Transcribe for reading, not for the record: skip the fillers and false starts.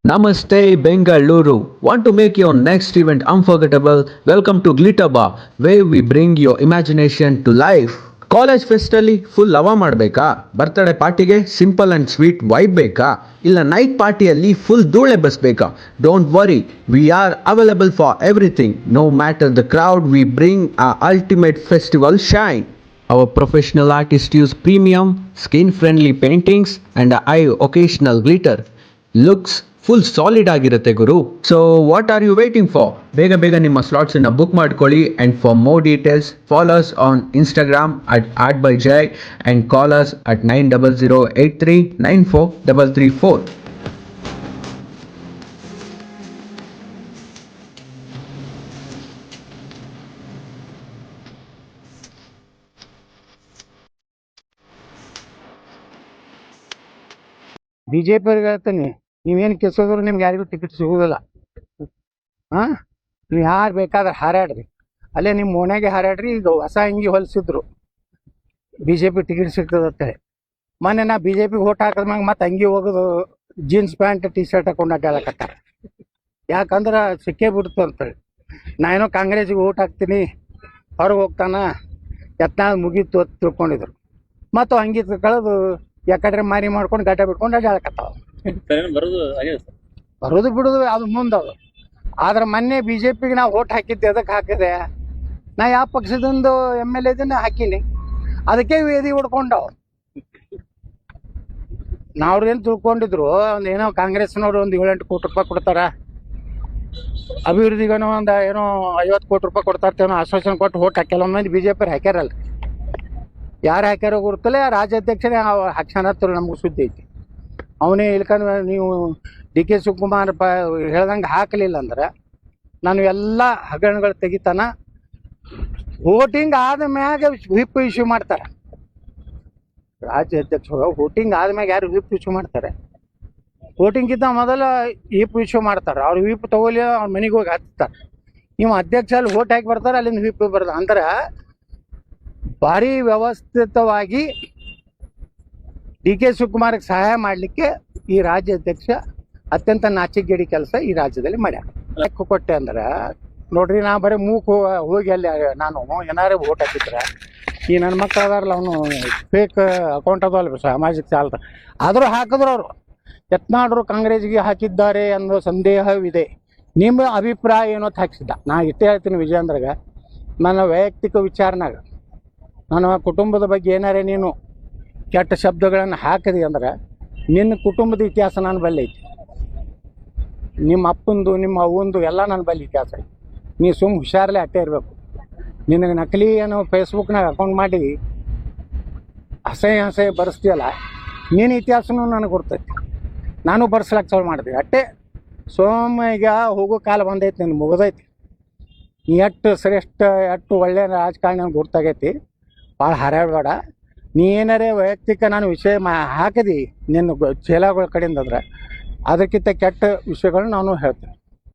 Namaste Bengaluru. Want to make your next event unforgettable? Welcome to Glitter Bar, where we bring your imagination to life. College ಫೆಸ್ಟಲ್ಲಿ full ಲವ ಮಾಡಬೇಕಾ? Birthday ಪಾರ್ಟಿಗೆ simple and sweet vibe ಬೇಕಾ? ಇಲ್ಲ night ಪಾರ್ಟಿಯಲ್ಲಿ full ಧೂಳೆ ಬಸ್ಬೇಕಾ? Don't worry, we are available for everything. No matter the crowd, we bring a ultimate festival shine. Our professional artists use premium, skin-friendly paintings and occasional glitter. Looks full solid ಆಗಿರುತ್ತೆ ಗುರು. So what are you waiting for? ಬೇಗ ಬೇಗ ನಿಮ್ಮ ಸ್ಲಾಟ್ಸನ್ನು book ಮಾಡ್ಕೊಳ್ಳಿ. And for more details follows on Instagram at art by Jai and callers at 9008394334. BJP ಅವ್ರಿಗೆ ಹೇಳ್ತೀನಿ, ನೀವೇನು ಕೆಸೋದ್ರು ನಿಮ್ಗೆ ಯಾರಿಗೂ ಟಿಕೆಟ್ ಸಿಗೋದಿಲ್ಲ. ನೀವು ಯಾರು ಬೇಕಾದ್ರೆ ಹಾರಾಡ್ರಿ, ಅಲ್ಲೇ ನಿಮ್ಮ ಓಣ್ಯಾಗೆ ಹಾರಾಡ್ರಿ. ಈಗ ಹೊಸ ಅಂಗಿ ಹೊಲಿಸಿದ್ರು ಬಿಜೆಪಿ ಟಿಕೆಟ್ ಸಿಗ್ತದಂತೇಳಿ. ಮೊನ್ನೆ ನಾ ಬಿಜೆಪಿಗೆ ಓಟ್ ಹಾಕಿದ್ಮ್ಯಾಗ ಮತ್ತೆ ಅಂಗಿ ಹೋಗೋದು ಜೀನ್ಸ್ ಪ್ಯಾಂಟ್ ಟಿ ಶರ್ಟ್ ಹಾಕೊಂಡು ಅಡ್ಡಾಡಕತ್ತಾರ. ಯಾಕಂದ್ರೆ ಸಿಕ್ಕೇ ಬಿಡ್ತು ಅಂತೇಳಿ. ನಾ ಏನೋ ಕಾಂಗ್ರೆಸ್ಗೆ ಓಟ್ ಹಾಕ್ತೀನಿ, ಹೊರಗೆ ಹೋಗ್ತಾನ ಯತ್ನಾಳ್ ಮುಗೀತು ಅಂತ ತಿಳ್ಕೊಂಡಿದ್ರು. ಮತ್ತು ಅಂಗಿ ಕಳೆದು ಯಾಕಡ್ರೆ ಮಾರಿ ಮಾಡ್ಕೊಂಡು ಗಡ್ಡ ಬಿಟ್ಕೊಂಡು ಅಡ್ಡಾಡಕತ್ತಾವ. ಬರೋದು ಬಿಡೋದು ಅದು ಮುಂದದು. ಆದ್ರೆ ಮೊನ್ನೆ ಬಿಜೆಪಿಗೆ ನಾವು ಓಟ್ ಹಾಕಿದ್ದೆ, ಅದಕ್ಕೆ ಹಾಕಿದೆ. ನಾ ಯಾವ ಪಕ್ಷದಿಂದ MLA ಇದನ್ನ ಹಾಕೀನಿ, ಅದಕ್ಕೆ ವೇದಿ ಹೊಡ್ಕೊಂಡವ್. ನಾವ್ರೇನು ತಿಳ್ಕೊಂಡಿದ್ರು, ಏನೋ ಕಾಂಗ್ರೆಸ್ನವ್ರು ಒಂದು 7-8 ಕೋಟಿ ರೂಪಾಯಿ ಕೊಡ್ತಾರ, ಅಭಿವೃದ್ಧಿಗೇನೋ ಒಂದು ಏನೋ 50 ಕೋಟಿ ರೂಪಾಯಿ ಕೊಡ್ತಾರ್ತೇನೋ ಆಶ್ವಾಸನೆ ಕೊಟ್ಟು ಓಟ್ ಹಾಕ್ಯಲ್ಲ. ಮಂದಿ ಬಿಜೆಪಿ ಹಾಕ್ಯಾರಲ್ಲ, ಯಾರು ಹಾಕ್ಯಾರೋ ಗುರುತಲ್ಲ. ರಾಜ್ಯಾಧ್ಯಕ್ಷರೇ ಹಾಕ್ಸಾನತ್ತರು, ನಮಗೂ ಸುದ್ದಿ ಐತಿ. ಅವನೇ ಇಲ್ಕಂದ್ರೆ ನೀವು DK ಶಿವಕುಮಾರ್ ಹೇಳ್ದಂಗೆ ಹಾಕಲಿಲ್ಲ ಅಂದ್ರೆ ನಾನು ಎಲ್ಲ ಹಗರಣಗಳು ತೆಗಿತಾನ. ವೋಟಿಂಗ್ ಆದ ಮ್ಯಾಗ ವಿಪ್ ಇಶ್ಯೂ ಮಾಡ್ತಾರೆ. ರಾಜ್ಯಾಧ್ಯಕ್ಷರು ವೋಟಿಂಗ್ ಆದ್ಮ್ಯಾಗ ಯಾರು ವಿಪ್ ಇಶ್ಯೂ ಮಾಡ್ತಾರೆ? ವೋಟಿಂಗ್ಗಿಂತ ಮೊದಲು ವಿಪ್ ಇಶ್ಯೂ ಮಾಡ್ತಾರೆ. ಅವ್ರು ವಿಪ್ ತಗೊಳ್ಳಿ, ಅವ್ರ ಮನೆಗೆ ಹೋಗಿ ಹಚ್ತಾರೆ. ನೀವು ಅಧ್ಯಕ್ಷ ಅಲ್ಲಿ ವೋಟ್ ಹಾಕಿ ಬರ್ತಾರೆ, ಅಲ್ಲಿಂದ ವಿಪ್ ಬರ್ತಾರೆ. ಅಂದ್ರೆ ಭಾರಿ ವ್ಯವಸ್ಥಿತವಾಗಿ DK ಶಿವಕುಮಾರ್ಗೆ ಸಹಾಯ ಮಾಡಲಿಕ್ಕೆ ಈ ರಾಜ್ಯಾಧ್ಯಕ್ಷ ಅತ್ಯಂತ ನಾಚಿಕೆಗೇಡಿ ಕೆಲಸ ಈ ರಾಜ್ಯದಲ್ಲಿ ಮಾಡ್ಯಾರ. ಲೆಕ್ಕ ಕೊಟ್ಟೆ ಅಂದ್ರೆ ನೋಡ್ರಿ, ನಾ ಬರೀ ಹೋಗಿ ಅಲ್ಲಿ ನಾನು ಏನಾರೇ ವೋಟ್ ಹಾಕಿದ್ರೆ ಈ ನನ್ನ ಮಕ್ಕಳು ಅದಾರಲ್ಲ, ಅವನು ಫೇಕ್ ಅಕೌಂಟ್ ಅದಲ್ಲ ಸಾಮಾಜಿಕ ಜಾಲದ, ಆದರೂ ಹಾಕಿದ್ರು ಅವರು. ಯತ್ನಾಳರು ಕಾಂಗ್ರೆಸ್ಗೆ ಹಾಕಿದ್ದಾರೆ ಅನ್ನೋ ಸಂದೇಹವಿದೆ. ನಿಮ್ಮ ಅಭಿಪ್ರಾಯ ಏನೋ ಹಾಕಿಸಿದ್ದ. ನಾ ಇಷ್ಟೇ ಹೇಳ್ತೀನಿ ವಿಜಯೇಂದ್ರಗೆ, ನನ್ನ ವೈಯಕ್ತಿಕ ವಿಚಾರನಾಗ ನನ್ನ ಕುಟುಂಬದ ಬಗ್ಗೆ ಏನಾರೇ ನೀನು ಕೆಟ್ಟ ಶಬ್ದಗಳನ್ನು ಹಾಕಿದಿ ಅಂದ್ರೆ ನಿನ್ನ ಕುಟುಂಬದ ಇತಿಹಾಸ ನನ್ನ ಬಳಿ ಐತಿ. ನಿಮ್ಮ ಅಪ್ಪಂದು ನಿಮ್ಮ ಅವ್ವಂದು ಎಲ್ಲ ನನ್ನ ಬಳಿ ಇತಿಹಾಸ ಐತಿ. ನೀ ಸುಮ್ಮ ಹುಷಾರಲ್ಲೇ ಅಟ್ಟೆ ಇರಬೇಕು. ನಿನಗೆ ನಕಲಿ ಏನೋ ಫೇಸ್ಬುಕ್ನಾಗ ಅಕೌಂಟ್ ಮಾಡಿ ಹಸೆ ಬರೆಸ್ತೀಯಲ್ಲ, ನಿನ್ನ ಇತಿಹಾಸನೂ ನನಗೆ ಗೊತ್ತೈತಿ. ನಾನು ಬರ್ಸ್ಲಾಕ ಚಾಲು ಮಾಡಿದೆ ಅಟ್ಟೆ. ಈಗ ಹೋಗೋ ಕಾಲ ಬಂದೈತಿ, ನಿನ್ನ ಮುಗಿದೈತಿ. ನೀ ಎಷ್ಟು ಶ್ರೇಷ್ಠ, ಎಷ್ಟು ಒಳ್ಳೆಯ ರಾಜಕಾರಣ ನನಗೆ ಗೊತ್ತಾಗೈತಿ. ಭಾಳ ಹಾರಾಡಬೇಡ. ನೀ ಏನಾರೇ ವೈಯಕ್ತಿಕ ನಾನು ವಿಷಯ ಹಾಕಿದಿ ನಿನ್ನ ಚೇಲಾಗಳ ಕಡೆಯಿಂದ ಅಂದ್ರೆ ಅದಕ್ಕಿಂತ ಕೆಟ್ಟ ವಿಷಯಗಳನ್ನ ನಾನು ಹೇಳ್ತೀನಿ.